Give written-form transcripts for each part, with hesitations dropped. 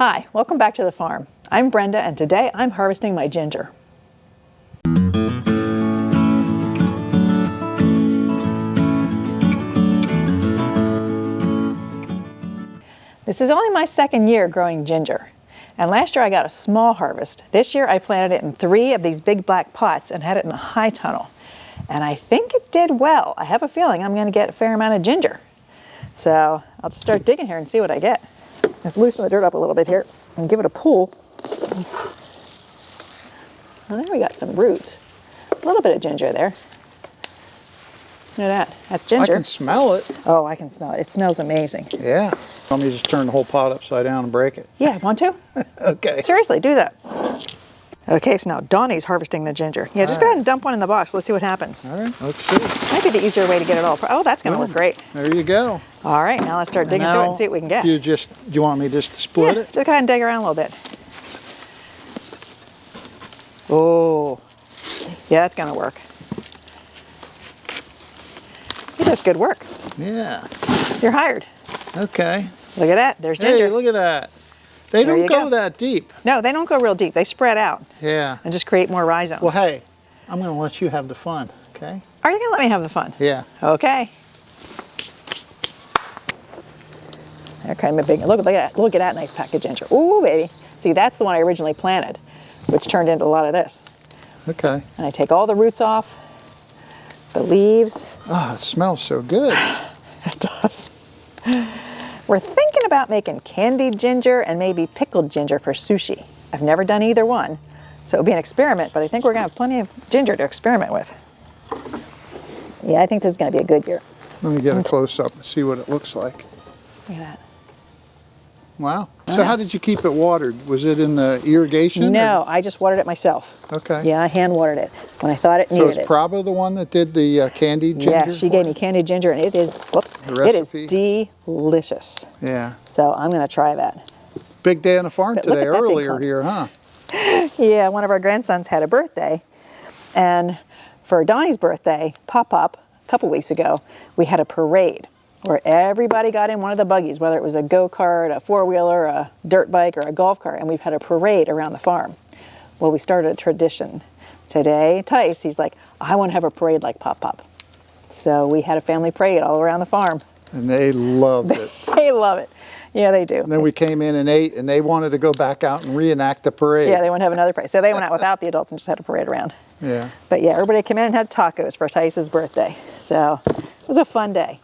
Hi, welcome back to the farm. I'm Brenda and today I'm harvesting my ginger. This is only my second year growing ginger. And last year I got a small harvest. This year I planted it in 3 of these big black pots and had it in a high tunnel. And I think it did well. I have a feeling I'm going to get a fair amount of ginger. So I'll just start digging here and see what I get. Let's loosen the dirt up a little bit here and give it a pull. Well, there we got some roots. A little bit of ginger there. Look at that. That's ginger. I can smell it. Oh, I can smell it. It smells amazing. Yeah. Let me just turn the whole pot upside down and break it. Yeah, want to? Okay. Seriously, do that. Okay, so now Donnie's harvesting the ginger. Yeah, just go ahead and dump one in the box. Let's see what happens. All right, let's see. Might be the easier way to get it all. Oh, that's going to work great. There you go. All right, now let's start digging through it and see what we can get. You want me just to split it? Just go ahead and dig around a little bit. Oh, yeah, that's going to work. You does good work. Yeah. You're hired. Okay. Look at that. There's ginger. Hey, look at that. They don't go that deep. No, they don't go real deep. They spread out. Yeah. And just create more rhizomes. Well, hey, I'm going to let you have the fun, okay? Are you going to let me have the fun? Yeah. Okay. Okay, look at that nice pack of ginger. Ooh, baby. See, that's the one I originally planted, which turned into a lot of this. Okay. And I take all the roots off, the leaves. Oh, it smells so good. It does. We're thinking about making candied ginger and maybe pickled ginger for sushi. I've never done either one, so it'll be an experiment, but I think we're going to have plenty of ginger to experiment with. Yeah, I think this is going to be a good year. Let me get a close-up and see what it looks like. Look at that. Wow. So how did you keep it watered? Was it in the irrigation? No, I just watered it myself. Okay. Yeah, I hand watered it when I thought it needed it. So it's Prava the one that did the candied ginger? Yes, she gave me candied ginger, and it is, it is delicious. Yeah. So I'm going to try that. Big day on the farm today, earlier thing. here, huh? Yeah, one of our grandsons had a birthday, and for Donnie's birthday, Pop-Pop, a couple weeks ago, we had a parade where everybody got in one of the buggies, whether it was a go-kart, a four-wheeler, a dirt bike, or a golf cart, and we've had a parade around the farm. Well, we started a tradition. Today, Tice, he's like, I want to have a parade like Pop-Pop. So we had a family parade all around the farm. And they loved it. They love it. Yeah, they do. And then we came in and ate, and they wanted to go back out and reenact the parade. Yeah, they want to have another parade. So they went out without the adults and just had a parade around. Yeah. But yeah, everybody came in and had tacos for Tice's birthday. So it was a fun day.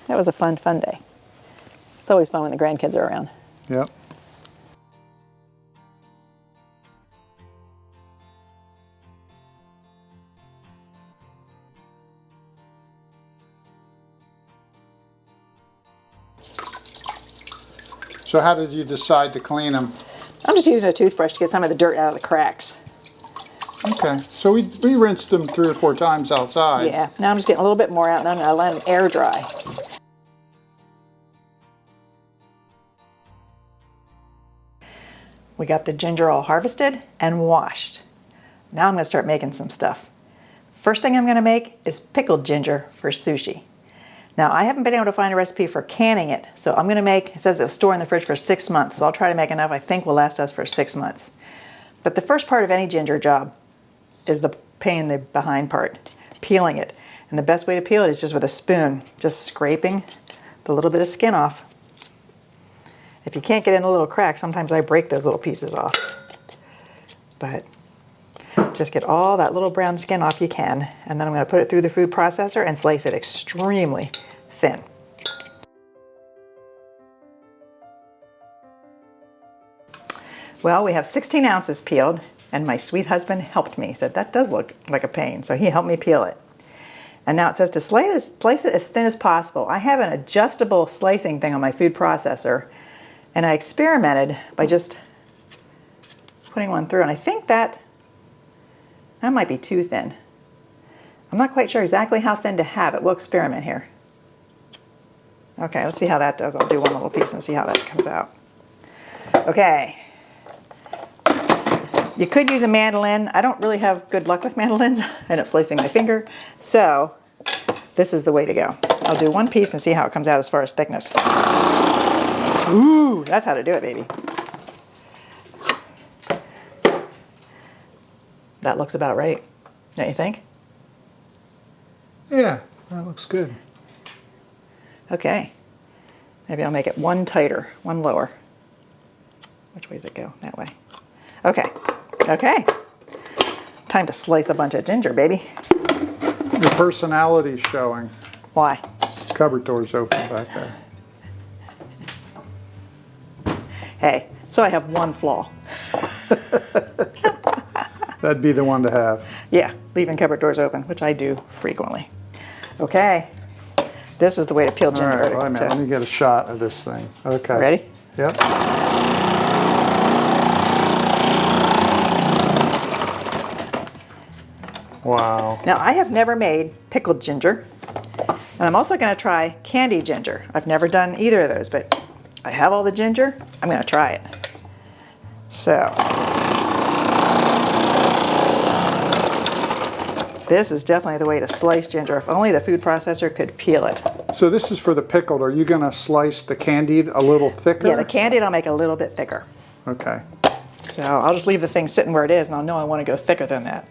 That was a fun day. It's always fun when the grandkids are around. Yep. So how did you decide to clean them? I'm just using a toothbrush to get some of the dirt out of the cracks. Okay, so we rinsed them 3 or 4 times outside. Yeah, now I'm just getting a little bit more out and then I'm going to let them air dry. We got the ginger all harvested and washed. Now I'm going to start making some stuff. First thing I'm going to make is pickled ginger for sushi. Now I haven't been able to find a recipe for canning it, so I'm going to make, it says it'll store in the fridge for 6 months, so I'll try to make enough I think will last us for 6 months. But the first part of any ginger job is the pain in the behind part, peeling it. And the best way to peel it is just with a spoon, just scraping the little bit of skin off. If you can't get in the little crack, sometimes I break those little pieces off. But just get all that little brown skin off you can, and then I'm going to put it through the food processor and slice it extremely thin. Well, we have 16 ounces peeled, and my sweet husband helped me. He said, that does look like a pain, so he helped me peel it. And now it says to slice it as thin as possible. I have an adjustable slicing thing on my food processor, and I experimented by just putting one through, and I think that might be too thin. I'm not quite sure exactly how thin to have it. We'll experiment here. Okay, let's see how that does. I'll do one little piece and see how that comes out. Okay. You could use a mandolin. I don't really have good luck with mandolins. I end up slicing my finger. So this is the way to go. I'll do one piece and see how it comes out as far as thickness. Ooh, that's how to do it, baby. That looks about right, don't you think? Yeah, that looks good. Okay. Maybe I'll make it one tighter, one lower. Which way does it go? That way. Okay. Okay. Time to slice a bunch of ginger, baby. Your personality's showing. Why? Cupboard door's open back there. Hey, so I have one flaw. That'd be the one to have. Yeah, leaving cupboard doors open, which I do frequently. Okay. This is the way to peel All ginger. right, wait a minute. Let me get a shot of this thing. Okay. Ready? Yep. Wow. Now, I have never made pickled ginger, and I'm also going to try candied ginger. I've never done either of those, but I have all the ginger. I'm going to try it. So, this is definitely the way to slice ginger. If only the food processor could peel it. So this is for the pickled. Are you going to slice the candied a little thicker? Yeah, the candied I'll make a little bit thicker. Okay. So I'll just leave the thing sitting where it is, and I'll know I want to go thicker than that.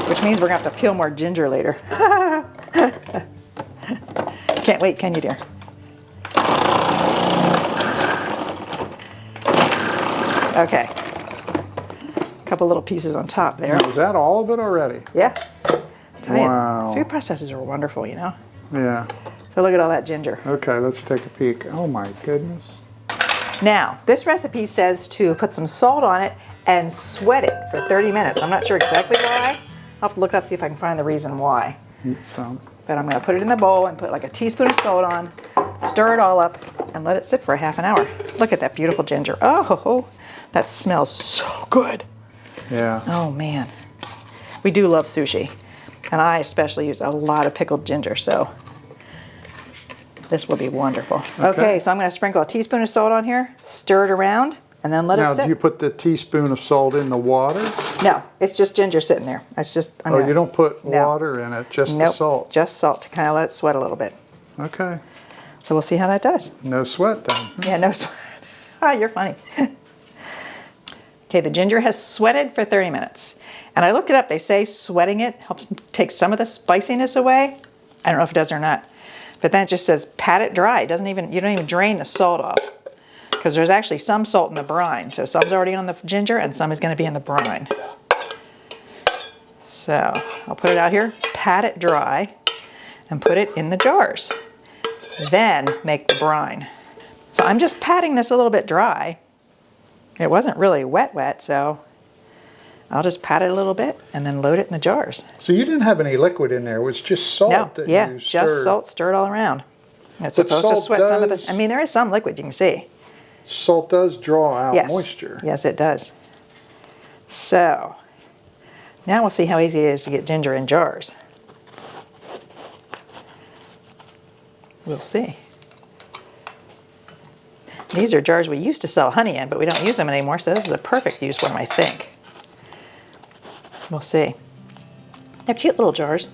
Which means we're going to have to peel more ginger later. Can't wait, can you, dear? Okay. A couple little pieces on top there. Now, is that all of it already? Yeah. Tell you, Wow. food processors are wonderful, you know? Yeah. So look at all that ginger. Okay, let's take a peek. Oh my goodness. Now, this recipe says to put some salt on it and sweat it for 30 minutes. I'm not sure exactly why. I'll have to look up, see if I can find the reason why. But I'm going to put it in the bowl and put like a teaspoon of salt on, stir it all up, and let it sit for a half an hour. Look at that beautiful ginger. Oh, that smells so good. Yeah. Oh, man. We do love sushi, and I especially use a lot of pickled ginger, so this will be wonderful. Okay, so I'm going to sprinkle a teaspoon of salt on here, stir it around, and then let it sit. Now, do you put the teaspoon of salt in the water? No, it's just ginger sitting there. It's just. You don't put water in it, just the salt? Just salt to kind of let it sweat a little bit. Okay. So we'll see how that does. No sweat then. Yeah, no sweat. Ah, you're funny. Okay, the ginger has sweated for 30 minutes. And I looked it up. They say sweating it helps take some of the spiciness away. I don't know if it does or not. But then it just says pat it dry. It doesn't even, you don't even drain the salt off. Because there's actually some salt in the brine. So some's already on the ginger and some is going to be in the brine. So I'll put it out here, pat it dry, and put it in the jars. Then make the brine. So I'm just patting this a little bit dry. It wasn't really wet, so I'll just pat it a little bit and then load it in the jars. So you didn't have any liquid in there. It was just salt that you stirred. Just salt, stir it all around. It's supposed to sweat some of the, I mean, there is some liquid, you can see. Salt does draw out moisture. Yes, it does. So, now we'll see how easy it is to get ginger in jars. We'll see. These are jars we used to sell honey in, but we don't use them anymore, so this is a perfect use for them, I think. We'll see. They're cute little jars.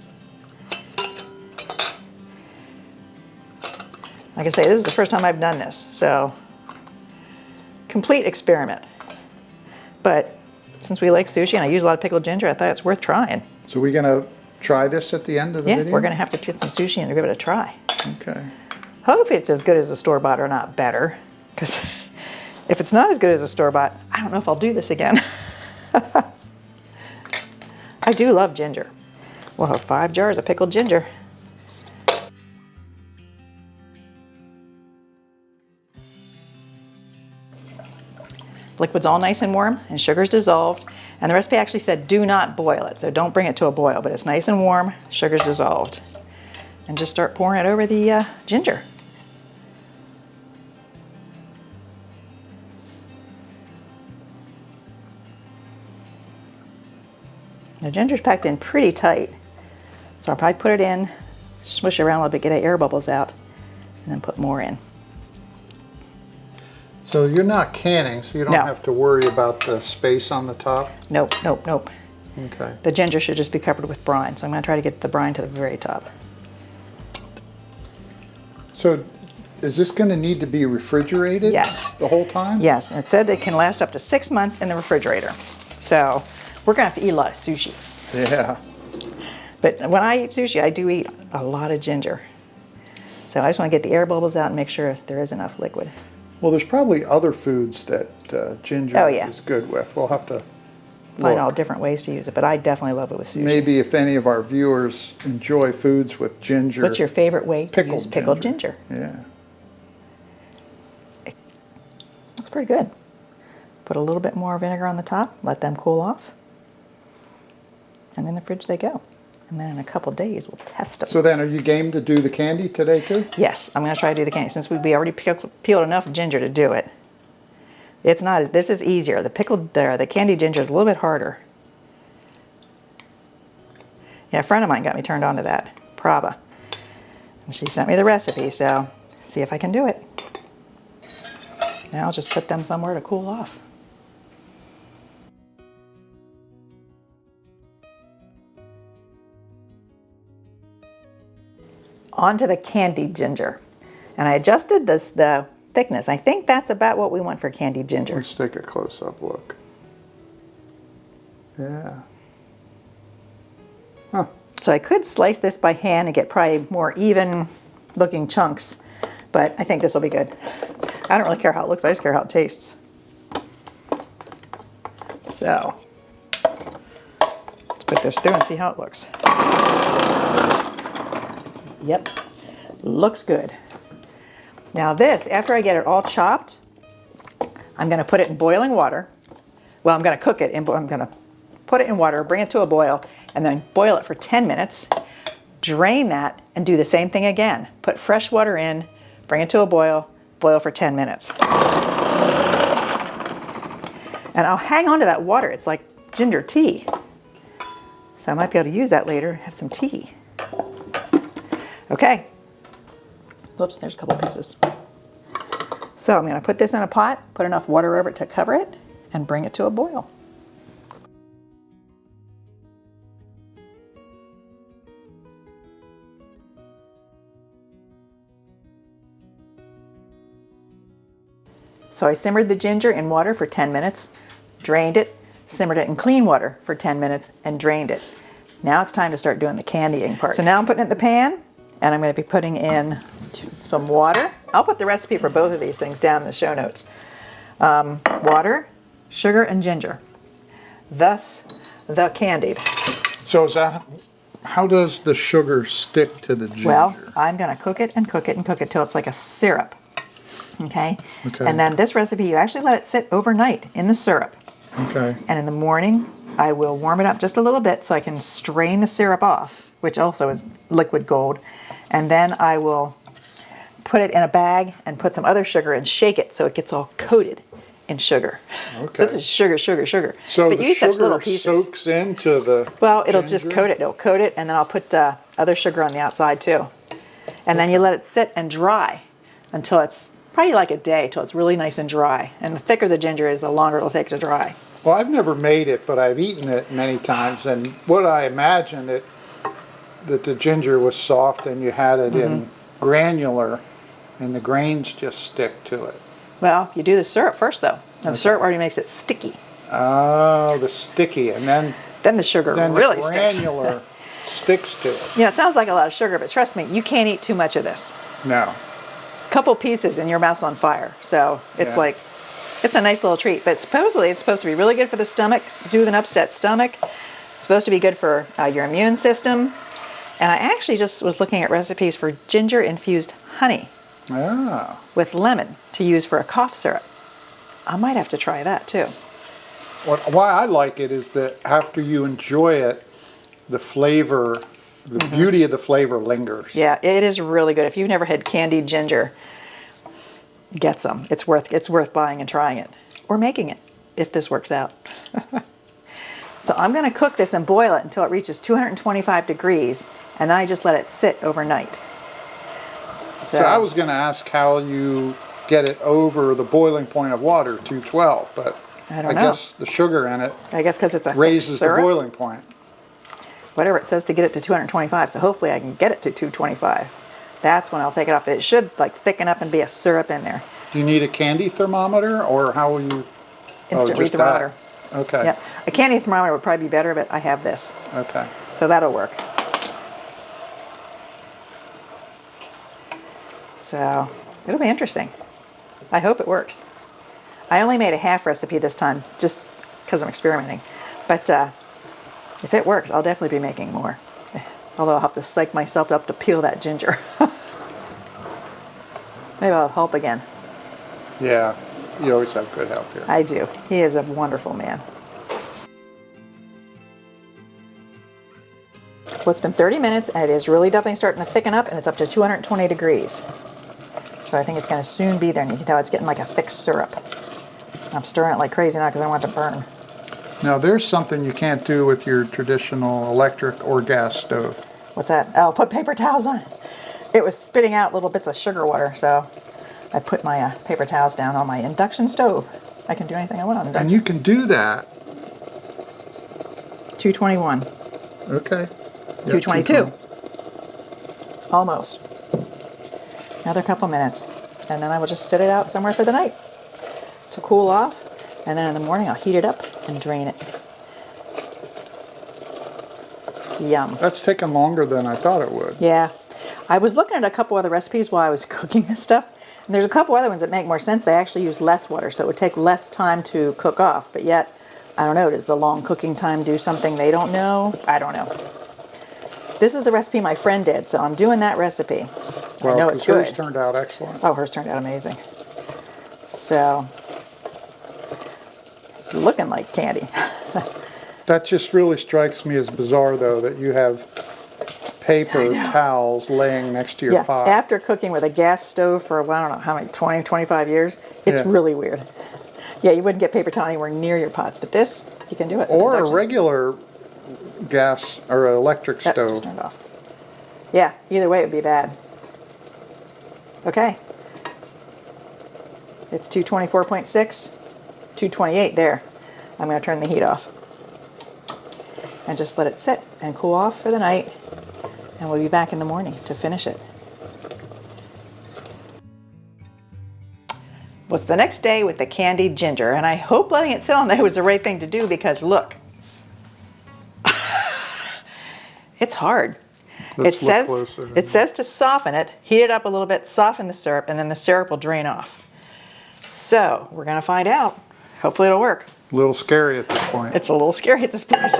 Like I say, this is the first time I've done this, so complete experiment. But since we like sushi and I use a lot of pickled ginger, I thought it's worth trying. So we're going to try this at the end of the video? Yeah, we're going to have to get some sushi and give it a try. Okay. Hope it's as good as the store-bought or not better. Because if it's not as good as the store-bought, I don't know if I'll do this again. I do love ginger. We'll have 5 jars of pickled ginger. Liquid's all nice and warm and sugar's dissolved. And the recipe actually said do not boil it, so don't bring it to a boil, but it's nice and warm, sugar's dissolved. And just start pouring it over the ginger. The ginger's packed in pretty tight, so I'll probably put it in, swish it around a little bit, get the air bubbles out, and then put more in. So you're not canning, so you don't have to worry about the space on the top? Nope, nope, nope. Okay. The ginger should just be covered with brine, so I'm going to try to get the brine to the very top. So is this going to need to be refrigerated? Yes. The whole time? Yes, it said it can last up to 6 months in the refrigerator. So we're gonna have to eat a lot of sushi. Yeah. But when I eat sushi, I do eat a lot of ginger. So I just want to get the air bubbles out and make sure there is enough liquid. Well, there's probably other foods that ginger Oh, yeah. is good with. We'll have to Find look. all different ways to use it, but I definitely love it with sushi. Maybe if any of our viewers enjoy foods with ginger. What's your favorite way to use pickled ginger? Yeah. It's pretty good. Put a little bit more vinegar on the top, let them cool off, and in the fridge they go. And then in a couple days we'll test them. So then, are you game to do the candy today too? Yes, I'm going to try to do the candy since we already peeled enough ginger to do it. It's not. This is easier. The pickled, the candied ginger is a little bit harder. Yeah, a friend of mine got me turned on to that, Prava, and she sent me the recipe. So see if I can do it. Now I'll just put them somewhere to cool off. Onto the candied ginger, and I adjusted the thickness. I think that's about what we want for candied ginger. Let's take a close-up look. Yeah. Huh. So I could slice this by hand and get probably more even looking chunks, but I think this will be good. I don't really care how it looks, I just care how it tastes. So let's put this through and see how it looks. Yep, looks good. Now this, after I get it all chopped, I'm going to put it in boiling water. Well, I'm going to cook it, I'm going to put it in water, bring it to a boil, and then boil it for 10 minutes, drain that, and do the same thing again. Put fresh water in, bring it to a boil, boil for 10 minutes. And I'll hang on to that water. It's like ginger tea. So I might be able to use that later, have some tea. Okay. Whoops, there's a couple pieces. So I'm going to put this in a pot, put enough water over it to cover it, and bring it to a boil. So I simmered the ginger in water for 10 minutes, drained it, simmered it in clean water for 10 minutes, and drained it. Now it's time to start doing the candying part. So now I'm putting it in the pan, and I'm going to be putting in some water. I'll put the recipe for both of these things down in the show notes. Water, sugar, and ginger. Thus, the candied. So is that, how does the sugar stick to the ginger? Well, I'm going to cook it and cook it and cook it till it's like a syrup. Okay? Okay. And then this recipe, you actually let it sit overnight in the syrup. Okay. And in the morning, I will warm it up just a little bit so I can strain the syrup off, which also is liquid gold. And then I will put it in a bag and put some other sugar and shake it so it gets all coated in sugar. Okay. This is sugar, sugar, sugar. So but the you eat such little sugar pieces. soaks into the Well, it'll just ginger? coat it. It'll coat it, and then I'll put other sugar on the outside too. And then you let it sit and dry until it's probably like a day, till it's really nice and dry. And the thicker the ginger is, the longer it'll take to dry. Well, I've never made it, but I've eaten it many times, and what I imagined that the ginger was soft and you had it in granular, and the grains just stick to it. Well, you do the syrup first, though. And the syrup already makes it sticky. Oh, the sticky, and then Then the sugar then really the sticks. granular sticks to it. You know, it sounds like a lot of sugar, but trust me, you can't eat too much of this. No. A couple pieces and your mouth's on fire. So it's Yeah. like, it's a nice little treat. But supposedly it's supposed to be really good for the stomach, soothe an upset stomach. It's supposed to be good for your immune system. And I actually just was looking at recipes for ginger-infused honey Ah. with lemon to use for a cough syrup. I might have to try that too. Why I like it is that after you enjoy it, the flavor, the beauty of the flavor lingers. Yeah, it is really good. If you've never had candied ginger, get some. It's worth buying and trying it. Or making it, if this works out. So I'm going to cook this and boil it until it reaches 225 degrees, and then I just let it sit overnight. So I was going to ask how you get it over the boiling point of water, 212, but I don't know. guess the sugar in it I guess because it's a thick raises the syrup. boiling point. Whatever it says to get it to 225, so hopefully I can get it to 225. That's when I'll take it off. It should like thicken up and be a syrup in there. Do you need a candy thermometer, or how will you? Instant read just thermometer. that. Okay. Yep. A candy thermometer would probably be better, but I have this. Okay. So that'll work. So it'll be interesting. I hope it works. I only made a half recipe this time, just because I'm experimenting. But if it works, I'll definitely be making more. Although I'll have to psych myself up to peel that ginger. Maybe I'll help again. Yeah, you always have good help here. I do. He is a wonderful man. Well, it's been 30 minutes and it is really definitely starting to thicken up, and it's up to 220 degrees. So I think it's going to soon be there, and you can tell it's getting like a thick syrup. I'm stirring it like crazy now because I don't want it to burn. Now there's something you can't do with your traditional electric or gas stove. What's that? Oh, put paper towels on. It was spitting out little bits of sugar water, so I put my paper towels down on my induction stove. I can do anything I want on induction. And you can do that. 221. Okay. 222. Almost. Another couple minutes. And then I will just sit it out somewhere for the night to cool off. And then in the morning I'll heat it up and drain it. Yum. That's taken longer than I thought it would. Yeah. I was looking at a couple other recipes while I was cooking this stuff. And there's a couple other ones that make more sense. They actually use less water, so it would take less time to cook off. But yet, I don't know, does the long cooking time do something they don't know? I don't know. This is the recipe my friend did, so I'm doing that recipe. Well, I know it's good. Hers turned out excellent. Oh, hers turned out amazing. So, it's looking like candy. That just really strikes me as bizarre, though, that you have paper towels laying next to your pot. After cooking with a gas stove for, well, I don't know, how many, 20, 25 years, it's really weird. Yeah, you wouldn't get paper towel anywhere near your pots, but this, you can do it. Or a regular gas or electric Yep, stove. just turn it off. Yeah, either way it would be bad. Okay. It's 224.6, 228 there. I'm going to turn the heat off. And just let it sit and cool off for the night. And we'll be back in the morning to finish it. Well, it's the next day with the candied ginger, and I hope letting it sit all night was the right thing to do because look, it's hard. Let's look closer. It says to soften it, heat it up a little bit, soften the syrup, and then the syrup will drain off. So we're going to find out. Hopefully it'll work. A little scary at this point. It's a little scary at this point.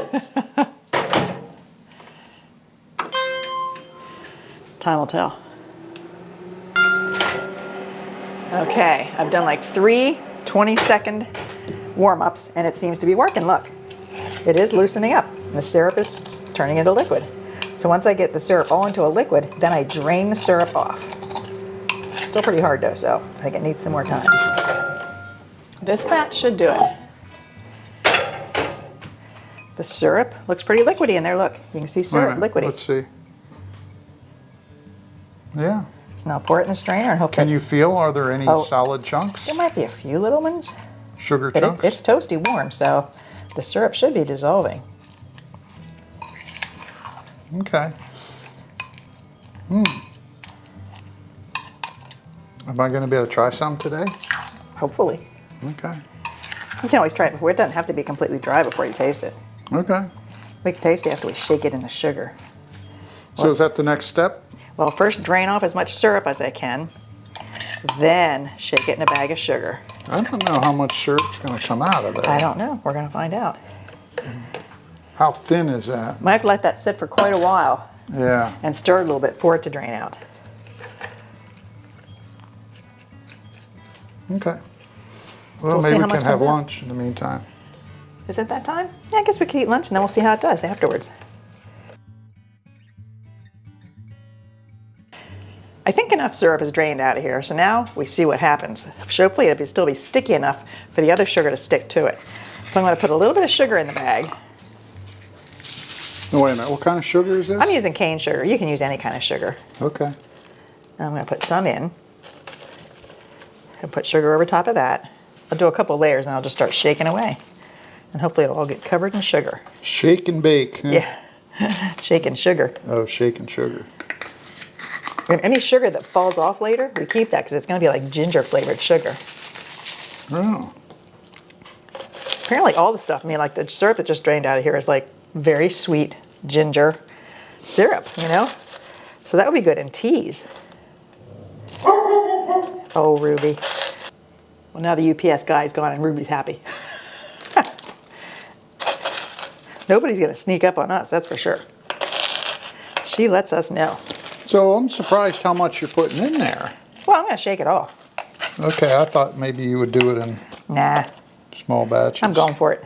Time will tell. Okay, I've done like 3 20-second warm-ups and it seems to be working. Look, it is loosening up. The syrup is turning into liquid. So once I get the syrup all into a liquid, then I drain the syrup off. It's still pretty hard though, so I think it needs some more time. This batch should do it. The syrup looks pretty liquidy in there. Look, you can see syrup liquidy. Let's see. Yeah. So now pour it in the strainer and hope Can you feel, are there any solid chunks? there might be a few little ones. Sugar But chunks? it's toasty warm, so the syrup should be dissolving. Okay. Am I going to be able to try some today? Hopefully. Okay. You can always try it before. It doesn't have to be completely dry before you taste it. Okay. We can taste it after we shake it in the sugar. So is that the next step? Well, first drain off as much syrup as I can, then shake it in a bag of sugar. I don't know how much syrup's going to come out of it. I don't know. We're going to find out. How thin is that? Might have to let that sit for quite a while Yeah. and stir it a little bit for it to drain out. Okay. Well, We'll see maybe how we much can have comes out. lunch in the meantime. Is it that time? Yeah, I guess we could eat lunch and then we'll see how it does afterwards. I think enough syrup is drained out of here, so now we see what happens. Hopefully it'll still be sticky enough for the other sugar to stick to it. So I'm going to put a little bit of sugar in the bag. No, wait a minute. What kind of sugar is this? I'm using cane sugar. You can use any kind of sugar. Okay. I'm going to put some in and put sugar over top of that. I'll do a couple layers and I'll just start shaking away. And hopefully it'll all get covered in sugar. Shake and bake. Huh? Yeah, shaking sugar. Oh, shaken sugar. And any sugar that falls off later, we keep that because it's going to be like ginger flavored sugar. Oh. Apparently all the stuff, I mean, like the syrup that just drained out of here is like very sweet ginger syrup, you know? So that would be good in teas. Oh, Ruby. Well, now the UPS guy's gone and Ruby's happy. Nobody's going to sneak up on us, that's for sure. She lets us know. So I'm surprised how much you're putting in there. Well, I'm going to shake it off. Okay, I thought maybe you would do it in Nah, small batches. I'm going for it.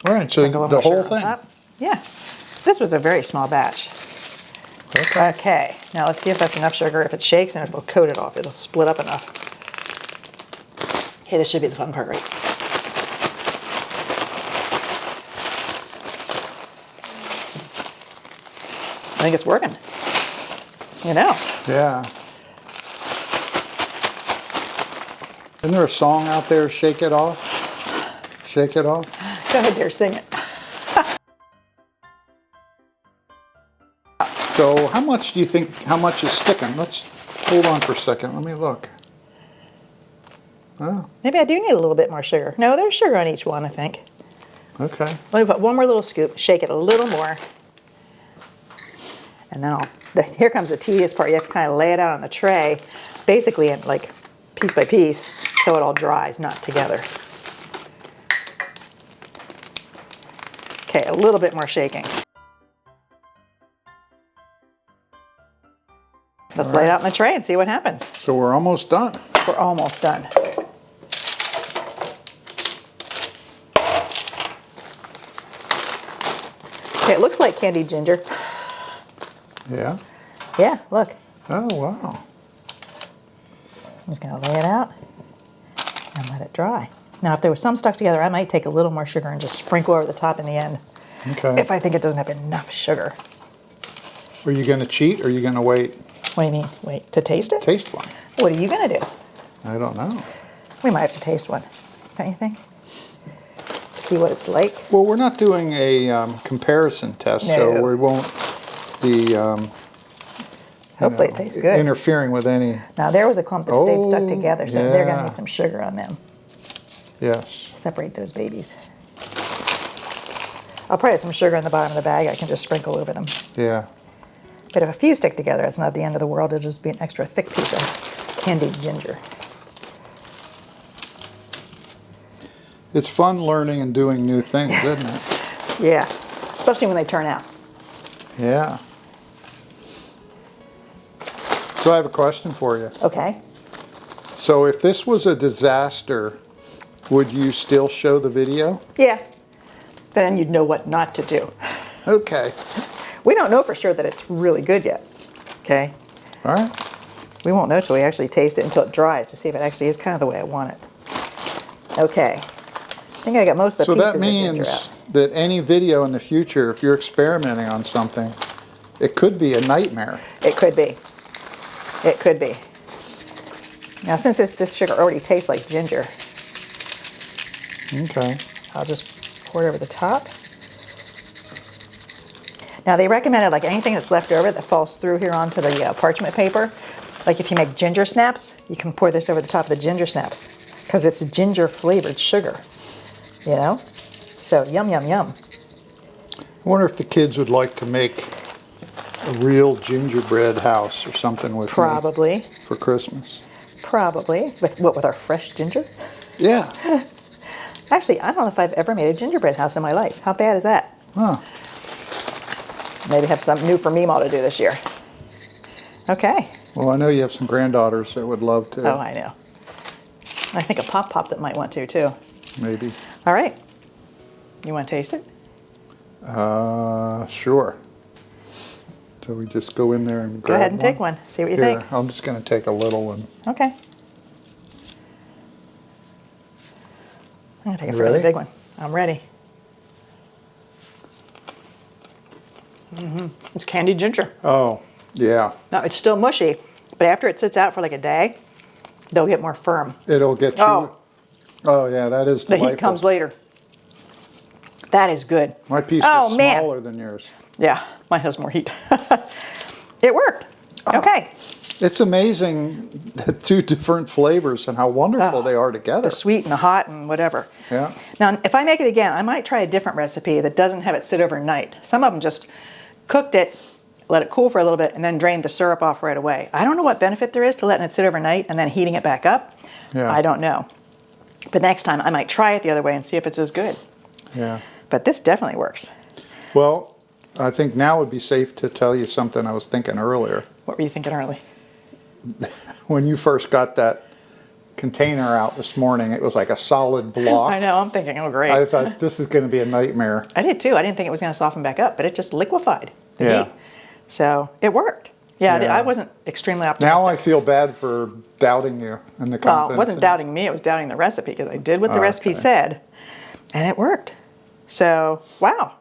All right, so Sprinkle a the little whole sugar on thing. top. Yeah. This was a very small batch. Okay. Okay, now let's see if that's enough sugar. If it shakes and it will coat it off, it'll split up enough. Okay, this should be the fun part, right? I think it's working. You know. Yeah. Isn't there a song out there, Shake It Off? Shake It Off? Go ahead, dear, sing it. So how much do you think, how much is sticking? Let's hold on for a second. Let me look. Oh, Maybe I do need a little bit more sugar. No, there's sugar on each one, I think. okay. Let me put one more little scoop, shake it a little more. And then here comes the tedious part. You have to kind of lay it out on the tray, basically in like piece by piece, so it all dries, not together. Okay, a little bit more shaking. Let's lay it out in the tray and see what happens. So we're almost done. We're almost done. Okay, it looks like candied ginger. Yeah? Yeah, look. Oh, wow. I'm just going to lay it out and let it dry. Now, if there was some stuck together, I might take a little more sugar and just sprinkle over the top in the end Okay. if I think it doesn't have enough sugar. Are you going to cheat or are you going to wait? What do you mean? Wait, to taste it? Taste one. What are you going to do? I don't know. We might have to taste one. Don't you think? See what it's like. Well, we're not doing a comparison test, so No. we won't be Hopefully it tastes good. interfering with any. Now, there was a clump that stayed stuck Oh, together, so they're going to yeah. need some sugar on them. Yes. Separate those babies. I'll probably have some sugar in the bottom of the bag. I can just sprinkle over them. Yeah. But if a few stick together, it's not the end of the world. It'll just be an extra thick piece of candied ginger. It's fun learning and doing new things, isn't it? Yeah, especially when they turn out. Yeah. So I have a question for you. Okay. So if this was a disaster, would you still show the video? Yeah. Then you'd know what not to do. Okay. We don't know for sure that it's really good yet. Okay. All right. We won't know till we actually taste it until it dries to see if it actually is kind of the way I want it. Okay. I think I got most of the So pieces that of ginger means out. that any video in the future, if you're experimenting on something, it could be a nightmare. It could be. It could be. Now, since this sugar already tastes like ginger, Okay. I'll just pour it over the top. Now, they recommended like anything that's left over that falls through here onto the parchment paper. Like if you make ginger snaps, you can pour this over the top of the ginger snaps because it's ginger flavored sugar, you know? So yum, yum, yum. I wonder if the kids would like to make a real gingerbread house or something with me Probably, for Christmas. probably. With what, with our fresh ginger? Yeah. Actually, I don't know if I've ever made a gingerbread house in my life. How bad is that? Huh. Maybe have something new for Meemaw to do this year. Okay. Well, I know you have some granddaughters that would love to. Oh, I know. I think a Pop that might want to too. Maybe. All right. You want to taste it? Sure. So we just go in there and grab Go ahead and take one. See what you Here, think. I'm just going to take a little one. Okay. I'm going to take a You fairly ready? big one. I'm ready. It's candied ginger. Oh, yeah. Now, it's still mushy, but after it sits out for like a day, they'll get more firm. It'll get you. Oh. Oh, yeah, that is The delightful. heat comes later. That is good. My piece Oh, was man. smaller than yours. Yeah, mine has more heat. It worked. Okay. It's amazing the two different flavors and how wonderful they are together. The sweet and the hot and whatever. Yeah. Now, if I make it again, I might try a different recipe that doesn't have it sit overnight. Some of them just cooked it, let it cool for a little bit, and then drained the syrup off right away. I don't know what benefit there is to letting it sit overnight and then heating it back up. Yeah. I don't know. But next time, I might try it the other way and see if it's as good. Yeah. But this definitely works. Well, I think now would be safe to tell you something I was thinking earlier. What were you thinking early? When you first got that container out this morning, it was like a solid block. I know, I'm thinking, oh great. I thought this is going to be a nightmare. I did too. I didn't think it was going to soften back up, but it just liquefied the Yeah. heat. So it worked. Yeah, Yeah. I wasn't extremely optimistic. Now I feel bad for doubting you and the Well, confidence. it wasn't doubting me, it was doubting the recipe because I did what the recipe Okay. said and it worked. So, wow.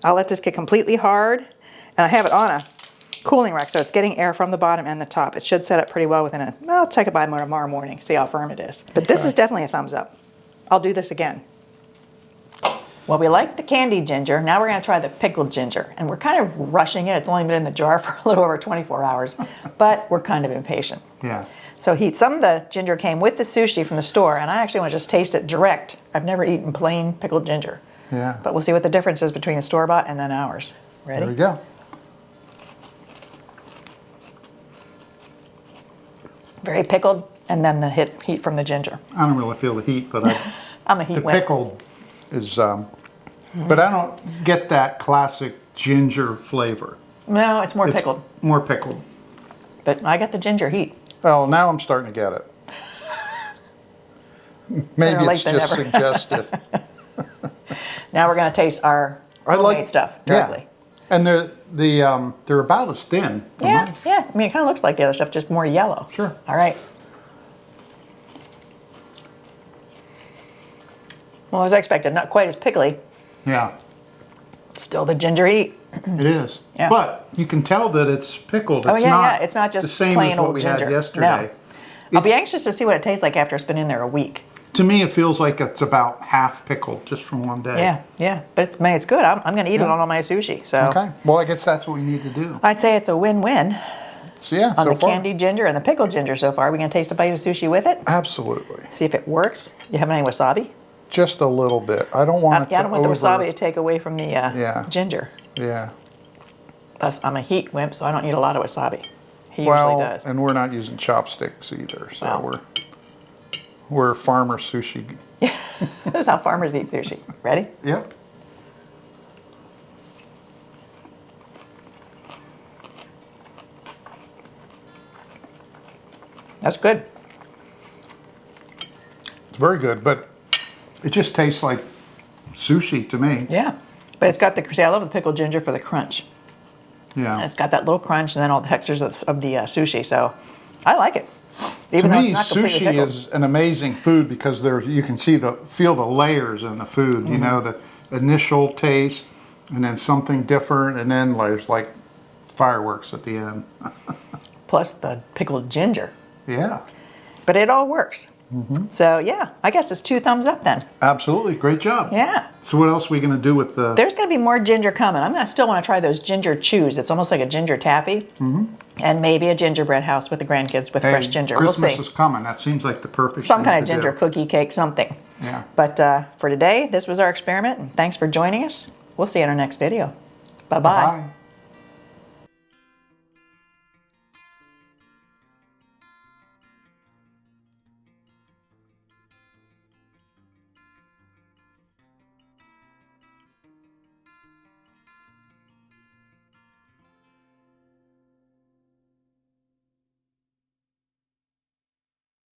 I'll let this get completely hard and I have it on a cooling rack so it's getting air from the bottom and the top. It should set up pretty well I'll check it by tomorrow morning, see how firm it is. But this is definitely a thumbs up. I'll do this again. Well, we like the candied ginger. Now we're going to try the pickled ginger. And we're kind of rushing it. It's only been in the jar for a little over 24 hours, but we're kind of impatient. Yeah. So some of the ginger came with the sushi from the store, and I actually want to just taste it direct. I've never eaten plain pickled ginger. Yeah. But we'll see what the difference is between the store-bought and then ours. Ready? There we go. Very pickled, and then the heat from the ginger. I don't really feel the heat, but I'm a heat the wimp. pickled is, but I don't get that classic ginger flavor. No, it's more It's pickled. More pickled. But I got the ginger heat. Oh, now I'm starting to get it. Maybe Better late it's than just never. suggested. Now we're going to taste our homemade stuff directly. Yeah. And they're about as thin. Yeah, yeah. I mean, it kind of looks like the other stuff, just more yellow. Sure. All right. Well, as I expected, not quite as pickly. Yeah, Still the ginger heat. it is. Yeah. But you can tell that it's pickled. It's Yeah. It's not just the same plain as what old we ginger. had yesterday. No. I'll be anxious to see what it tastes like after it's been in there a week. To me, it feels like it's about half pickled just from one day. Yeah, yeah. But it's good. I'm going to eat it on all my sushi. So Okay. Well, I guess that's what we need to do. I'd say it's a win-win So yeah, on so the far. candied ginger and the pickled ginger so far. We're going to taste a bite of sushi with it. Absolutely. See if it works. You have any wasabi? Just a little bit. I don't want it to I don't want the wasabi to take away from the ginger. Yeah. Plus, I'm a heat wimp, so I don't need a lot of wasabi. He usually does. And we're not using chopsticks either, so Wow. we're farmer sushi. This is how farmers eat sushi. Ready? Yep. That's good. It's very good, but it just tastes like sushi to me. Yeah. But it's got I love the pickled ginger for the crunch. Yeah. And it's got that little crunch and then all the textures of the sushi. So I like it. Even To though me, it's not completely sushi pickled. is an amazing food because you can feel the layers in the food. Mm-hmm. You know, the initial taste, and then something different, and then there's like fireworks at the end. Plus the pickled ginger. Yeah, But it all works. Mm-hmm. So yeah, I guess it's 2 thumbs up then. absolutely, great job. Yeah. So what else are we gonna do with the? There's going to be more ginger coming. I'm going to still want to try those ginger chews. It's almost like a ginger taffy. Mm-hmm. And maybe a gingerbread house with the grandkids with fresh ginger. Christmas We'll see. is coming. That seems like the perfect. Some thing kind of to ginger do. cookie cake, something. Yeah. But for today, this was our experiment. And thanks for joining us. We'll see you in our next video. Bye-bye. Bye.